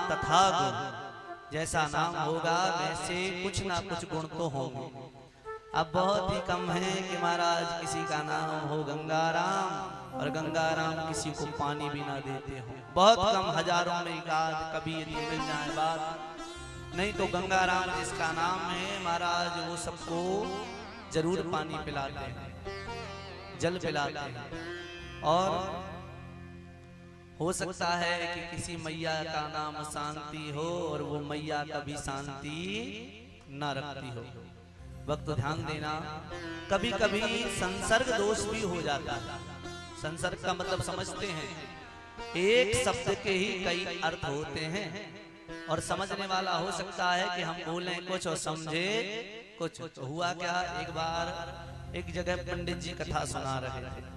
तथा गुण, जैसा नाम होगा वैसे कुछ ना कुछ गुण तो होंगे। अब बहुत ही कम है कि महाराज किसी का नाम हो गंगाराम और गंगाराम किसी को पानी भी ना देते हो। बहुत कम, हजारों में एक आध कभी यदि मिल जाए बात, नहीं तो गंगाराम जिसका नाम है महाराज वो सबको जरूर पानी पिलाते हैं, जल पिलाते हैं। और हो सकता है कि किसी मैया का नाम शांति हो और वो मैया कभी शांति न रखती हो। वक्त ध्यान देना, कभी कभी संसर्ग दोष भी हो जाता है। संसर्ग का मतलब समझते हैं, एक शब्द के ही कई अर्थ होते हैं और समझने वाला हो सकता है कि हम बोलें कुछ और समझे कुछ। तो हुआ क्या, एक बार एक जगह पंडित जी कथा सुना रहे थे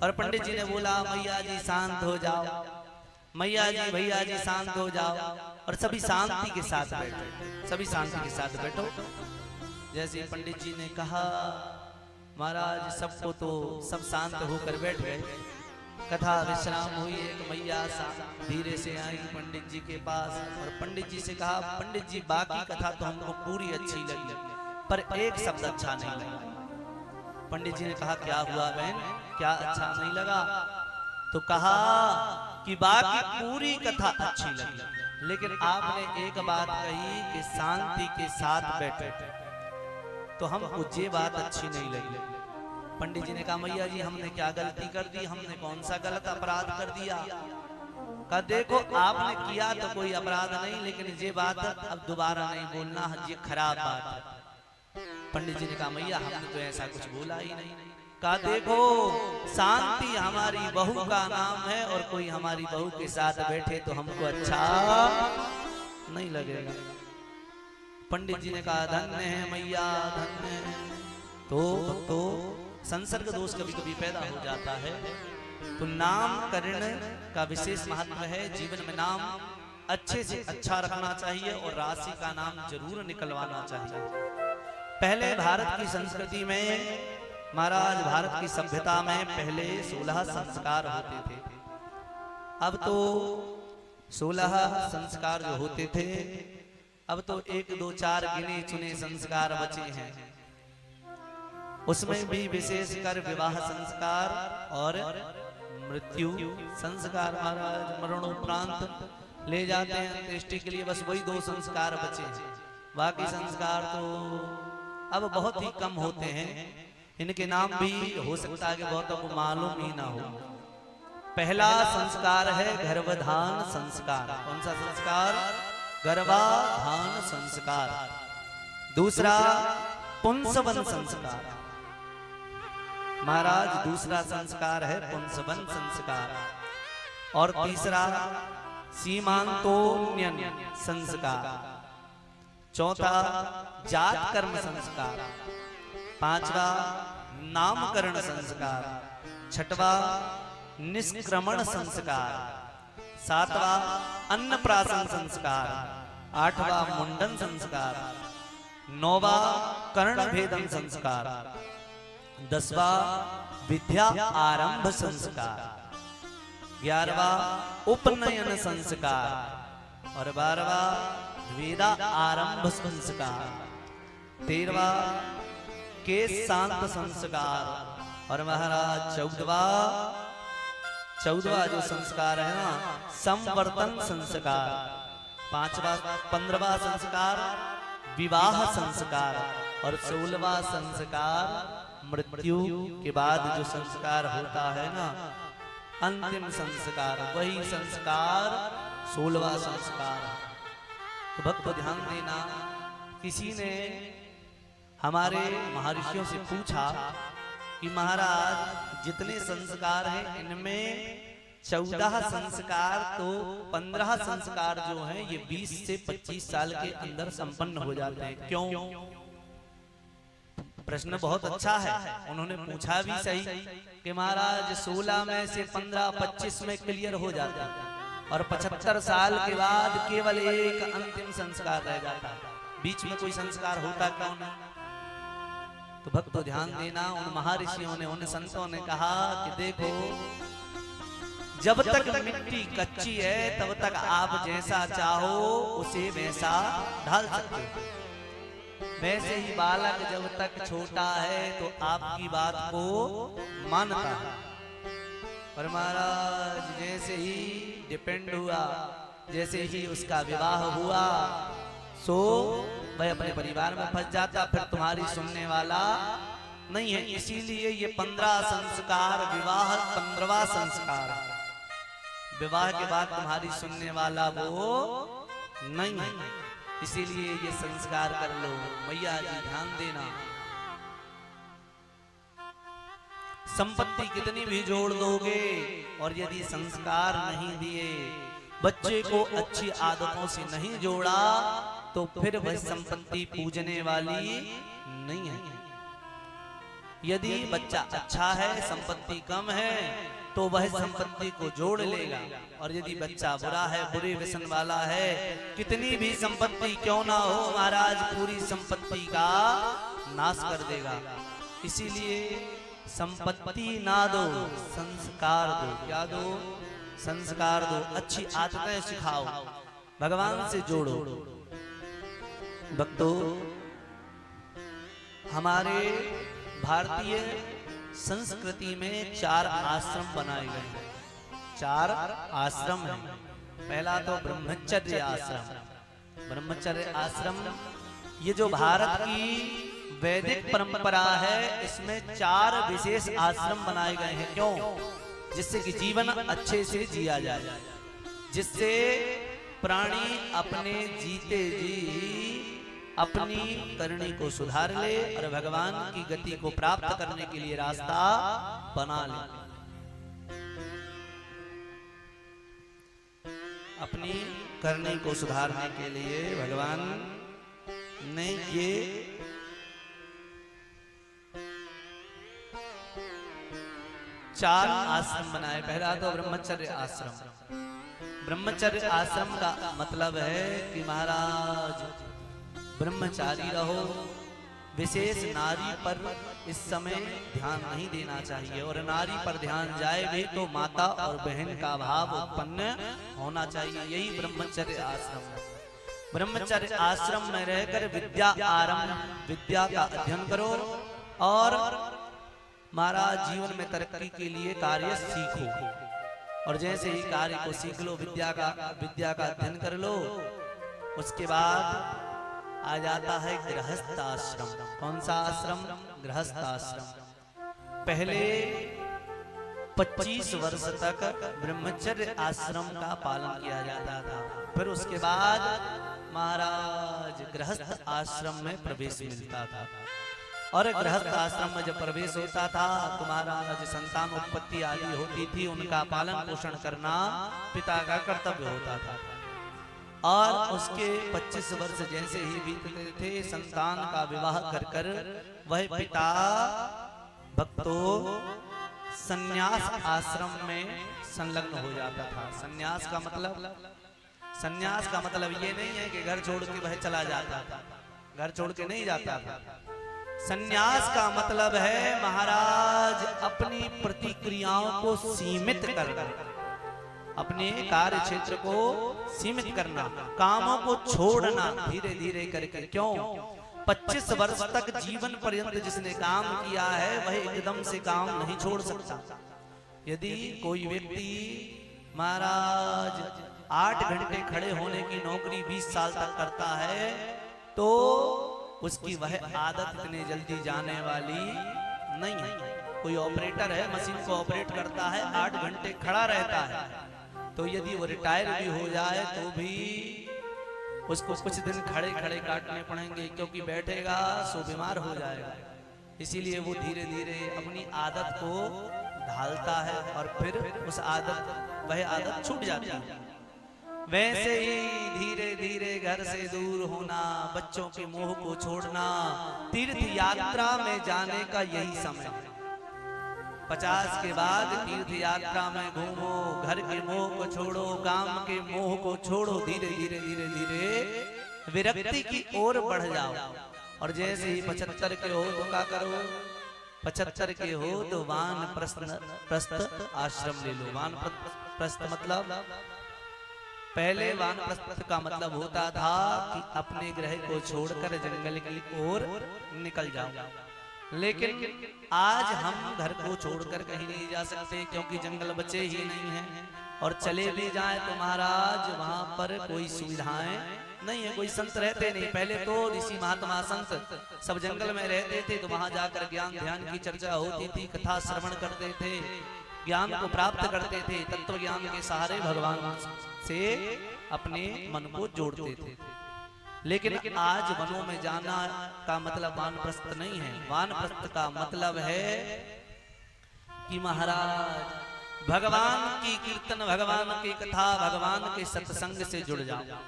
और पंडित जी ने बोला मैया जी शांत हो जाओ, मैया जी भैया जी शांत हो जाओ, और सभी शांति के साथ बैठो, सभी शांति के साथ बैठो। जैसे पंडित जी ने कहा महाराज सबको तो सब शांत होकर बैठ गए। कथा विश्राम हुई, एक मैया धीरे से आई पंडित जी के पास और पंडित जी से कहा पंडित जी बाकी कथा तो हमको पूरी अच्छी लगी पर एक शब्द अच्छा नहीं लगा। पंडित जी ने कहा क्या हुआ बहन, क्या अच्छा नहीं लगा? तो कहा कि बाकी पूरी कथा अच्छी लगी लेकिन आपने एक बात कही कि शांति के साथ बैठे, तो हमको ये बात अच्छी नहीं लगी। पंडित जी ने कहा मैया जी हमने क्या गलती कर दी, हमने कौन सा गलत अपराध कर दिया? कहा देखो आपने किया तो कोई अपराध नहीं, लेकिन ये बात अब दोबारा नहीं बोलना, ये खराब बात है। पंडित जी ने कहा मैया हमने तो ऐसा कुछ बोला ही नहीं। कहा देखो शांति हमारी बहू का नाम है और कोई हमारी बहू के साथ बैठे तो हमको अच्छा नहीं लगेगा। पंडित जी ने कहा धन्य है मैया धन्य है। तो संसर्ग दोष कभी कभी पैदा हो जाता है। तो नामकरण का विशेष महत्व है। जीवन में नाम अच्छे से अच्छा रखना चाहिए और राशि का नाम जरूर निकलवाना चाहिए। पहले भारत की संस्कृति में महाराज, भारत की सभ्यता में पहले 16 संस्कार होते थे। अब तो 16 संस्कार जो होते थे अब तो 1 2 4 गिने चुने संस्कार बचे हैं। उसमें भी विशेषकर विवाह संस्कार और मृत्यु संस्कार, महाराज मरणोपरांत ले जाते हैं अंत्येष्टि के लिए, बस वही 2 संस्कार बचे हैं। बाकी संस्कार तो अब बहुत ही कम होते हैं। इनके नाम भी हो सकता है कि बहुतों को मालूम ही ना हो। पहला संस्कार है गर्भाधान संस्कार। कौन सा संस्कार? गर्भाधान संस्कार। दूसरा पुंसवन संस्कार। महाराज दूसरा संस्कार है पुंसवन संस्कार। और तीसरा सीमांतोन्यन संस्कार। चौथा जात कर्म संस्कार। पांचवा नामकरण संस्कार। छठवा निष्क्रमण संस्कार। सातवा अन्नप्राशन संस्कार। आठवा मुंडन संस्कार। नौवा कर्ण भेदन संस्कार। 10वां विद्या आरंभ संस्कार। 11वां उपनयन संस्कार और 12वां वेदा आरंभ संस्कार। 13वां केश शांत संस्कार और महाराज 14वां जो संस्कार है ना संवर्तन संस्कार। 15वां संस्कार विवाह संस्कार और 16वां संस्कार मृत्यु के बाद जो संस्कार होता है ना अंतिम संस्कार, वही संस्कार 16वां संस्कार। तो भक्त ध्यान देना, किसी ने हमारे महर्षियों से पूछा कि महाराज जितने संस्कार हैं इनमें 14 संस्कार तो 15 संस्कार जो हैं ये 20 से 25 साल के अंदर संपन्न हो जाते हैं, क्यों? प्रश्न बहुत अच्छा है। उन्होंने पूछा भी सही कि महाराज 16 में से 15-25 में क्लियर हो जाता है और 75 साल के बाद केवल एक अंतिम संस्कार रह जाता है, बीच में कोई संस्कार होता क्यों नहीं? तो भक्तों ध्यान देना, उन महर्षियों ने उन संतों ने कहा कि देखो जब तक मिट्टी कच्ची है तब तक आप जैसा चाहो उसे वैसा ढाल सकते हो। वैसे ही बालक जब तक छोटा है तो आपकी बात को मानता है, पर महाराज जैसे ही डिपेंड हुआ, जैसे ही उसका विवाह हुआ, सो वह अपने परिवार में फंस जाता, फिर तुम्हारी सुनने वाला नहीं है। इसीलिए ये 15 संस्कार, विवाह 15वां संस्कार, विवाह के बाद तुम्हारी सुनने वाला वो नहीं है। इसीलिए ये संस्कार कर लो। मैया जी ध्यान देना, संपत्ति कितनी भी जोड़ दोगे और यदि संस्कार नहीं दिए, बच्चे को अच्छी आदतों से नहीं जोड़ा, तो फिर वह संपत्ति पूजने वाली नहीं है। यदि बच्चा अच्छा है, संपत्ति कम है, तो वह संपत्ति को जोड़ लेगा, और यदि बच्चा बुरा है, बुरे व्यसन वाला है, कितनी भी संपत्ति क्यों ना हो महाराज, पूरी संपत्ति का नाश कर देगा। इसीलिए संपत्ति ना दो, संस्कार दो। क्या दो? संस्कार दो, अच्छी आदतें सिखाओ, भगवान से जोड़ो। भक्तों, हमारे भारतीय संस्कृति में 4 आश्रम बनाए गए हैं। 4 आश्रम हैं। पहला तो ब्रह्मचर्य आश्रम। ब्रह्मचर्य आश्रम ये जो भारत की वैदिक परंपरा है, इसमें 4 विशेष आश्रम बनाए गए हैं। क्यों? जिससे कि जीवन अच्छे से जिया जाए, जिससे प्राणी अपने जीते जी अपनी करनी को सुधार ले और भगवान की गति को प्राप्त करने के लिए रास्ता बना ले। अपनी करनी को सुधारने के लिए भगवान ने ये 4 आश्रम बनाए। पहला तो ब्रह्मचर्य आश्रम। ब्रह्मचर्य आश्रम का मतलब है कि महाराज ब्रह्मचारी रहो। विशेष नारी पर इस समय ध्यान नहीं देना चाहिए, और नारी पर ध्यान जाए भी तो माता और बहन का भाव उत्पन्न होना चाहिए। यही ब्रह्मचर्य आश्रम है। ब्रह्मचर्य आश्रम में रहकर विद्या आरंभ, विद्या का अध्ययन करो, और महाराज जीवन में तरक्की के लिए कार्य सीखो। और जैसे ही कार्य को सीख लो, विद्या का अध्ययन कर लो, उसके बाद आ जाता है गृहस्थ आश्रम। कौन सा आश्रम? गृहस्थ आश्रम। पहले 25 वर्ष तक ब्रह्मचर्य आश्रम का पालन किया जाता था, फिर उसके बाद महाराज गृहस्थ आश्रम में प्रवेश मिलता था। और गृहस्थ आश्रम में जब प्रवेश होता था तो महाराज संतान उत्पत्ति आदि होती थी, उनका पालन पोषण करना पिता का कर्तव्य होता था। और उसके 25 वर्ष जैसे ही बीतते थे, संतान का विवाह कर कर वह पिता भक्तों संन्यास आश्रम में संलग्न हो जाता था। संन्यास का मतलब ये नहीं है कि घर छोड़ के वह चला जाता था, घर छोड़ के नहीं जाता था। संन्यास का मतलब है महाराज अपनी प्रतिक्रियाओं को सीमित करना, अपने कार्य क्षेत्र को सीमित करना, कामों को छोड़ना धीरे धीरे करके। क्यों? 25 वर्ष तक जीवन पर्यंत जिसने काम किया है वह एकदम से काम नहीं छोड़ सकता। यदि कोई व्यक्ति महाराज 8 घंटे खड़े होने की नौकरी 20 साल तक करता है, तो उसकी वह आदत इतने जल्दी जाने वाली नहीं है। कोई ऑपरेटर है, मशीन को ऑपरेट करता है, 8 घंटे खड़ा रहता है, तो यदि वो रिटायर भी हो जाए तो भी उसको कुछ दिन खड़े खड़े काटने पड़ेंगे, क्योंकि बैठेगा सो बीमार हो जाएगा। इसीलिए वो धीरे धीरे अपनी आदत को ढालता है और फिर वह आदत छूट जाती है। वैसे ही धीरे धीरे घर से दूर होना, बच्चों के मोह को छोड़ना, तीर्थ यात्रा में जाने का यही समय है। 50 के बाद तीर्थ यात्रा में घूमो, घर के मोह को छोड़ो, काम के मोह को छोड़ो, धीरे धीरे धीरे धीरे विरक्ति की ओर बढ़ जाओ। और जैसे ही 75 के हो तो क्या करो? 75 के हो तो वानप्रस्थ आश्रम ले लो। वानप्रस्थ मतलब पहले वानप्रस्थ का मतलब होता था कि अपने ग्रह को छोड़कर जंगल की ओर निकल जाओ, लेकिन आज हम घर को छोड़कर कहीं नहीं जा सकते क्योंकि जंगल बचे ही नहीं हैं, और चले भी जाएं तो महाराज वहां पर कोई सुविधाएं नहीं है, कोई संत रहते नहीं। पहले तो ऋषि महात्मा संत सब जंगल में रहते थे, तो वहां जाकर ज्ञान ध्यान की चर्चा होती थी, कथा श्रवण करते थे, ज्ञान को प्राप्त करते थे, तत्व ज्ञान के सहारे भगवान से अपने मन को जोड़ते थे। लेकिन आज वनों में जाना का मतलब वानप्रस्थ नहीं है। वानप्रस्थ का मतलब है कि महाराज भगवान की कीर्तन, भगवान की कथा, भगवान के सत्संग से जुड़ जाओ।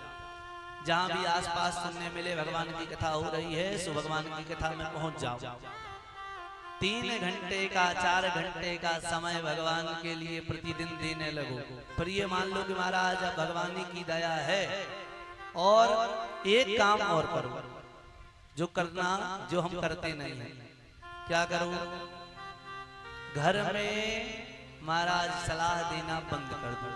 जहां भी आसपास सुनने मिले भगवान की कथा हो रही है, सो भगवान की कथा में पहुंच जाओ। 3 घंटे का 4 घंटे का समय भगवान के लिए प्रतिदिन देने लगो। फिर ये मान लो कि महाराज अब भगवान की दया है, और एक काम और करो जो करना, जो हम करते नहीं है। क्या करो? घर में महाराज सलाह देना बंद कर दो।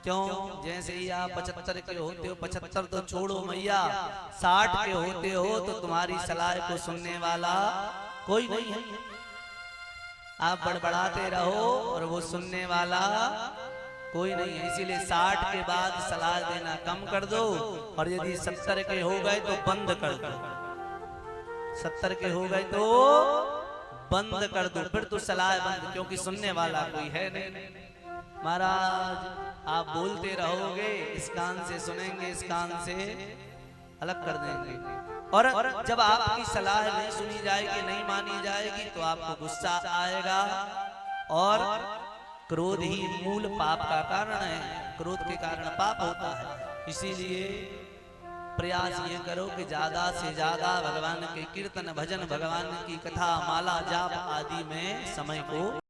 क्यों? जैसे ही आप 75 के होते हो, 75 तो छोड़ो मैया, 60 के होते हो तो तुम्हारी सलाह को सुनने वाला कोई नहीं है। आप बड़बड़ाते रहो और वो सुनने वाला कोई नहीं है। इसीलिए 60 के बाद सलाह देना कम कर दो, और यदि 70 के हो गए तो बंद कर दो। 70 के हो गए तो बंद कर दो, फिर तो सलाह बंद, क्योंकि सुनने वाला कोई है नहीं। महाराज आप बोलते रहोगे, इस कान से सुनेंगे, इस कान से अलग कर देंगे, और जब आपकी सलाह नहीं सुनी जाएगी, नहीं मानी जाएगी, तो आपको गुस्सा आएगा, और क्रोध ही मूल पाप का कारण है। क्रोध के कारण पाप होता है। इसीलिए प्रयास ये करो कि ज्यादा से ज्यादा भगवान के कीर्तन, भजन, भगवान की कथा, माला, जाप आदि में समय को